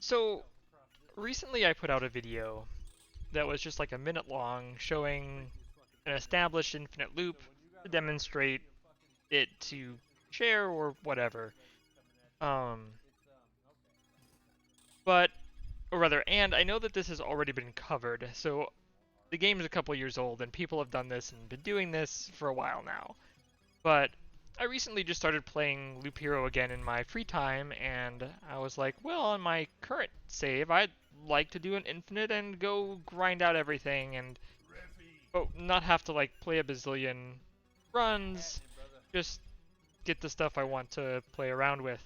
So recently I put out a video that was just like a minute long showing an established infinite loop to demonstrate it to share or whatever. Um, but, or rather, and I know that this has already been covered, so the game is a couple years old and people have done this and been doing this for a while now. But I recently just started playing Loop Hero again in my free time, and I was like, well, on my current save, I'd like to do an infinite and go grind out everything and not have to like play a bazillion runs, just get the stuff I want to play around with.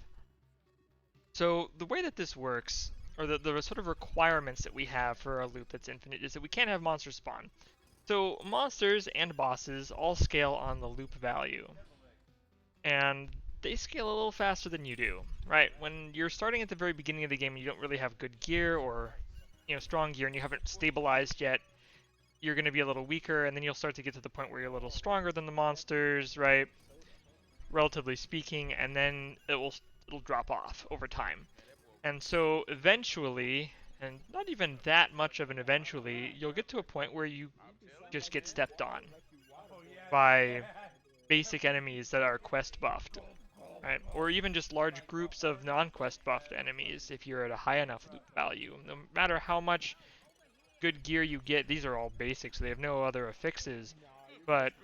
So the way that this works, or the sort of requirements that we have for a loop that's infinite, is that we can't have monsters spawn. So monsters and bosses all scale on the loop value, and they scale a little faster than you do, right? When you're starting at the very beginning of the game, you don't really have good gear or strong gear, and you haven't stabilized yet. You're going to be a little weaker, and then you'll start to get to the point where you're a little stronger than the monsters, right? Relatively speaking, and then it'll drop off over time. And so eventually, and not even that much of an eventually, you'll get to a point where you just get stepped on by basic enemies that are quest buffed, right? Or even just large groups of non-quest buffed enemies if you're at a high enough loot value. No matter how much good gear you get, these are all basics, so they have no other affixes, but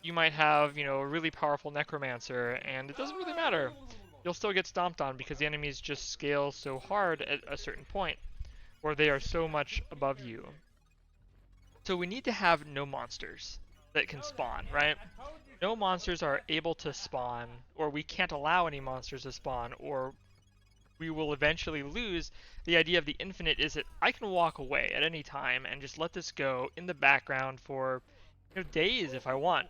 you might have, a really powerful necromancer, and it doesn't really matter. You'll still get stomped on because the enemies just scale so hard at a certain point, or they are so much above you. So we need to have no monsters that can spawn, right? No monsters are able to spawn, or we can't allow any monsters to spawn, or we will eventually lose. The idea of the infinite is that I can walk away at any time and just let this go in the background for days if I want.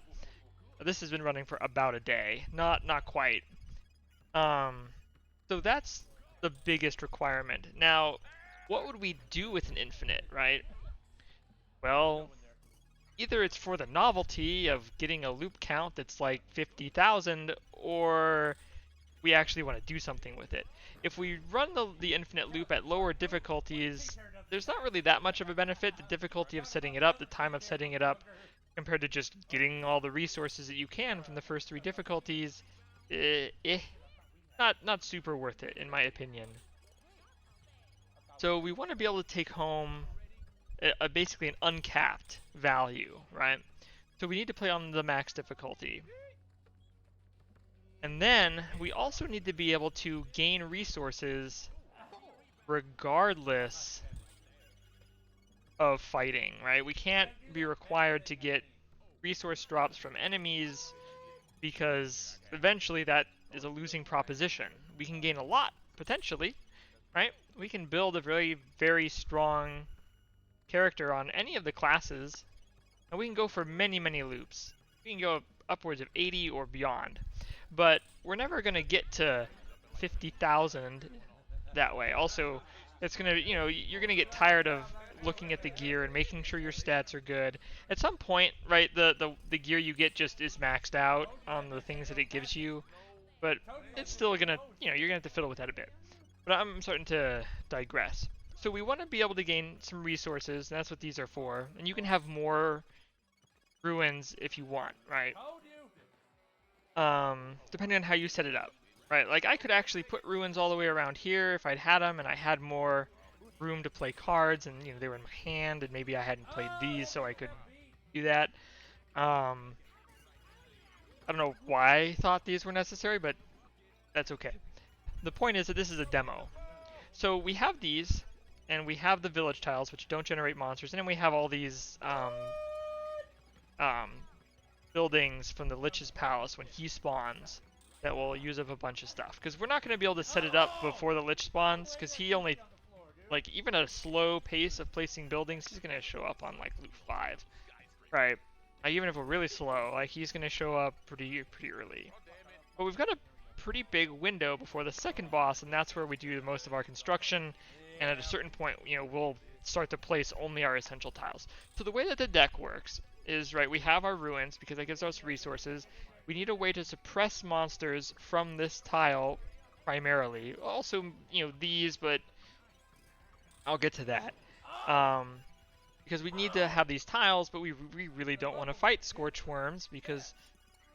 This has been running for about a day, not quite. Um, so that's the biggest requirement. Now, what would we do with an infinite, right? Well, either it's for the novelty of getting a loop count that's like 50,000, or we actually want to do something with it. If we run the infinite loop at lower difficulties, there's not really that much of a benefit. The difficulty of setting it up, the time of setting it up, compared to just getting all the resources that you can from the first three difficulties, not super worth it in my opinion. So we want to be able to take home basically an uncapped value, right? So we need to play on the max difficulty. And then we also need to be able to gain resources regardless of fighting, right? We can't be required to get resource drops from enemies because eventually that is a losing proposition. We can gain a lot, potentially, right? We can build a very, very strong character on any of the classes, and we can go for many, many loops. We can go upwards of 80 or beyond. But we're never going to get to 50,000 that way. Also, it's going to, you're going to get tired of looking at the gear and making sure your stats are good. At some point, right, the gear you get just is maxed out on the things that it gives you, but it's still going to, you're going to have to fiddle with that a bit. But I'm starting to digress. So we want to be able to gain some resources, and that's what these are for. And you can have more ruins if you want, right? Depending on how you set it up, right? Like I could actually put ruins all the way around here if I'd had them and I had more room to play cards and they were in my hand and maybe I hadn't played these so I could do that. I don't know why I thought these were necessary, but that's okay. The point is that this is a demo. So we have these, and we have the village tiles, which don't generate monsters, and then we have all these buildings from the Lich's Palace when he spawns that will use up a bunch of stuff. Because we're not going to be able to set it up before the Lich spawns, because he only, like, even a slow pace of placing buildings, he's going to show up on, like, loot 5. Right? Even if we're really slow, like, he's going to show up pretty early. But we've got a pretty big window before the second boss, and that's where we do most of our construction, and at a certain point, we'll start to place only our essential tiles. So the way that the deck works is, right, we have our ruins, because that gives us resources. We need a way to suppress monsters from this tile, primarily. Also, these, but I'll get to that. Because we need to have these tiles, but we really don't want to fight Scorch Worms because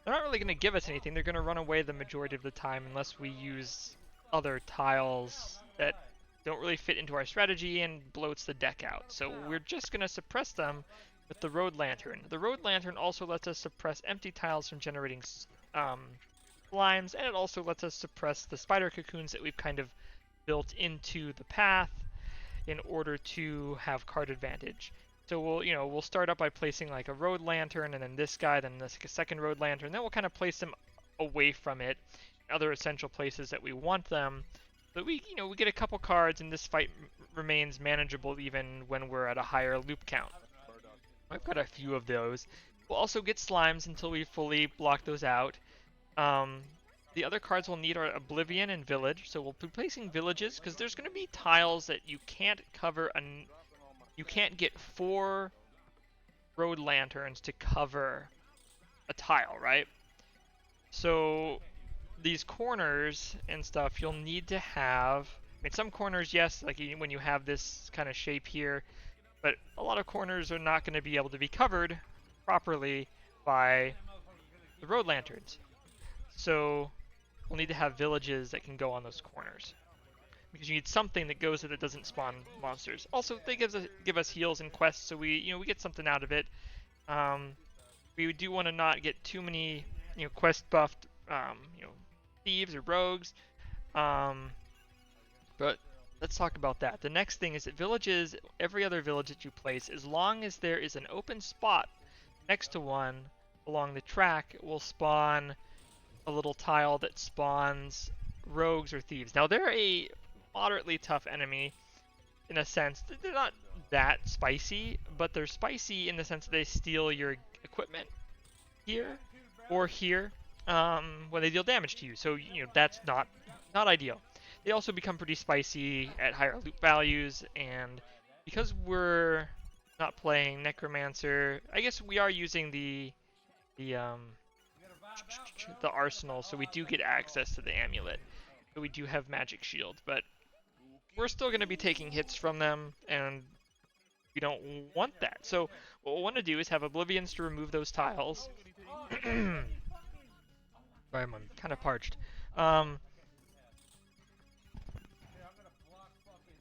they're not really going to give us anything. They're going to run away the majority of the time unless we use other tiles that don't really fit into our strategy and bloats the deck out. So we're just going to suppress them with the Road Lantern. The Road Lantern also lets us suppress empty tiles from generating slimes, and it also lets us suppress the spider cocoons that we've kind of built into the path in order to have card advantage. So we'll start up by placing like a Road Lantern, and then this guy, then this second Road Lantern. Then we'll kind of place them away from it, other essential places that we want them. But we get a couple cards, and this fight remains manageable even when we're at a higher loop count. I've got a few of those. We'll also get slimes until we fully block those out. The other cards we'll need are Oblivion and Village. So we'll be placing villages because there's going to be tiles that you can't cover. You can't get 4 Road Lanterns to cover a tile, right? So these corners and stuff, you'll need to have. I mean, some corners, yes, like when you have this kind of shape here, but a lot of corners are not going to be able to be covered properly by the Road Lanterns. So we'll need to have villages that can go on those corners, because you need something that goes that doesn't spawn monsters. Also, they give us heals and quests, so we get something out of it. We do want to not get too many quest buffed thieves or rogues. But let's talk about that. The next thing is that villages, every other village that you place, as long as there is an open spot next to one along the track, will spawn a little tile that spawns rogues or thieves. Now they're a moderately tough enemy in a sense. They're not that spicy, but they're spicy in the sense that they steal your equipment here or here when they deal damage to you. So that's not ideal. They also become pretty spicy at higher loot values, and because we're not playing Necromancer, I guess we are using the arsenal, so we do get access to the amulet. So we do have magic shield, but we're still going to be taking hits from them, and we don't want that. So what we'll want to do is have Oblivions to remove those tiles. Sorry, I'm kind of parched.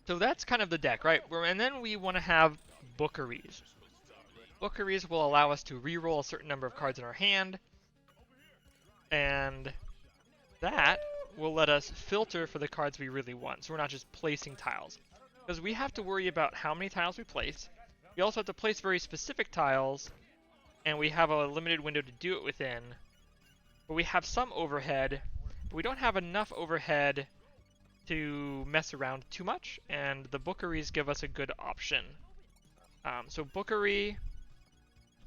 So that's kind of the deck, right? And then we want to have Bookeries. Bookeries will allow us to re-roll a certain number of cards in our hand, and that will let us filter for the cards we really want. So we're not just placing tiles, because we have to worry about how many tiles we place. We also have to place very specific tiles, and we have a limited window to do it within. But we have some overhead, but we don't have enough overhead to mess around too much, and the Bookeries give us a good option. So Bookery,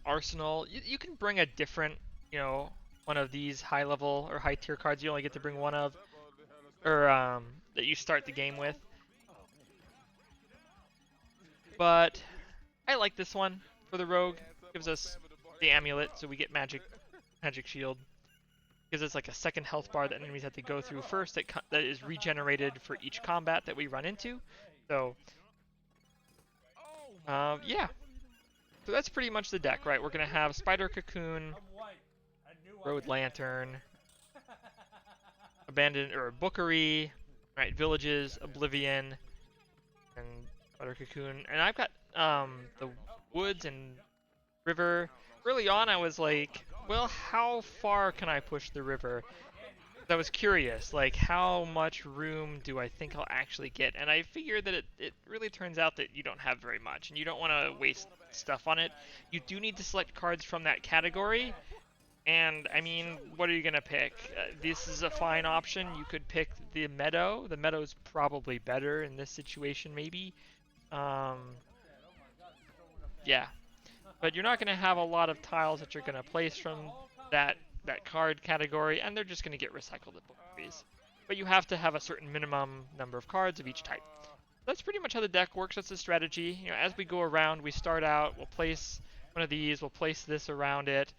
Arsenal, you can bring a different, one of these high level or high tier cards you only get to bring one of, or that you start the game with. But I like this one for the rogue. Gives us the amulet, so we get magic shield. Gives us like a second health bar that enemies have to go through first that is regenerated for each combat that we run into. So yeah. So that's pretty much the deck, right? We're gonna have Spider Cocoon, Road Lantern, Abandoned or Bookery, right? Villages, Oblivion, and Spider Cocoon. And I've got the woods and river. Early on, I was like, well, how far can I push the river? I was curious, like, how much room do I think I'll actually get? And I figured that it really turns out that you don't have very much, and you don't want to waste stuff on it. You do need to select cards from that category, and, I mean, what are you going to pick? This is a fine option. You could pick the Meadow. The Meadow's probably better in this situation, maybe. Yeah. But you're not going to have a lot of tiles that you're going to place from that card category, and they're just going to get recycled at Bookeries. But you have to have a certain minimum number of cards of each type. That's pretty much how the deck works. That's the strategy. As we go around, we start out, we'll place one of these, we'll place this around it,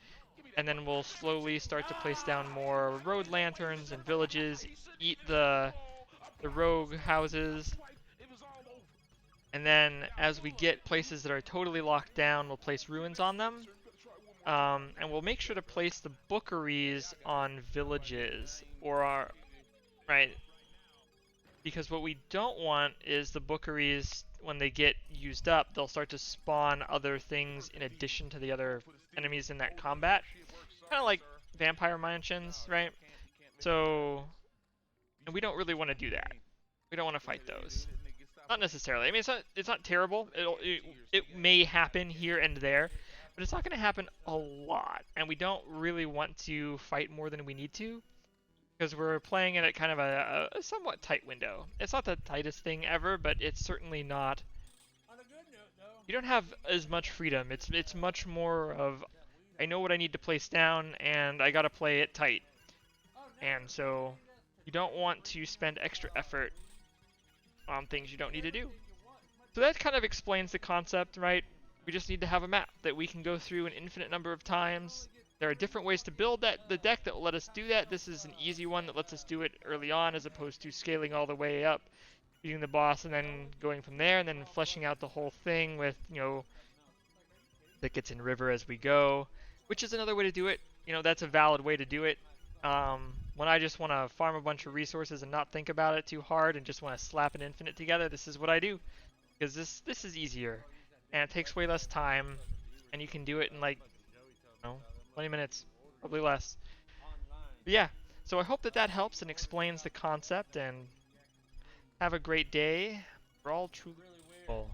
and then we'll slowly start to place down more Road Lanterns and villages, eat the rogue houses, And then as we get places that are totally locked down, we'll place ruins on them. And we'll make sure to place the bookeries on villages or our, right? Because what we don't want is the bookeries, when they get used up, they'll start to spawn other things in addition to the other enemies in that combat. Kind of like vampire mansions, right? So, and we don't really want to do that. We don't want to fight those. Not necessarily. I mean, it's not terrible. It may happen here and there, but it's not going to happen a lot. And we don't really want to fight more than we need to, because we're playing it at kind of a somewhat tight window. It's not the tightest thing ever, but it's certainly not. You don't have as much freedom. It's much more of, I know what I need to place down, and I gotta play it tight. And so you don't want to spend extra effort on things you don't need to do. So that kind of explains the concept, right? We just need to have a map that we can go through an infinite number of times. There are different ways to build the deck that will let us do that. This is an easy one that lets us do it early on, as opposed to scaling all the way up, beating the boss, and then going from there, and then fleshing out the whole thing with, that gets in river as we go, which is another way to do it. That's a valid way to do it. When I just want to farm a bunch of resources and not think about it too hard and just want to slap an infinite together, this is what I do. Because this is easier, and it takes way less time, and you can do it in like, 20 minutes, probably less. But yeah, so I hope that helps and explains the concept, and have a great day. We're all truly grateful.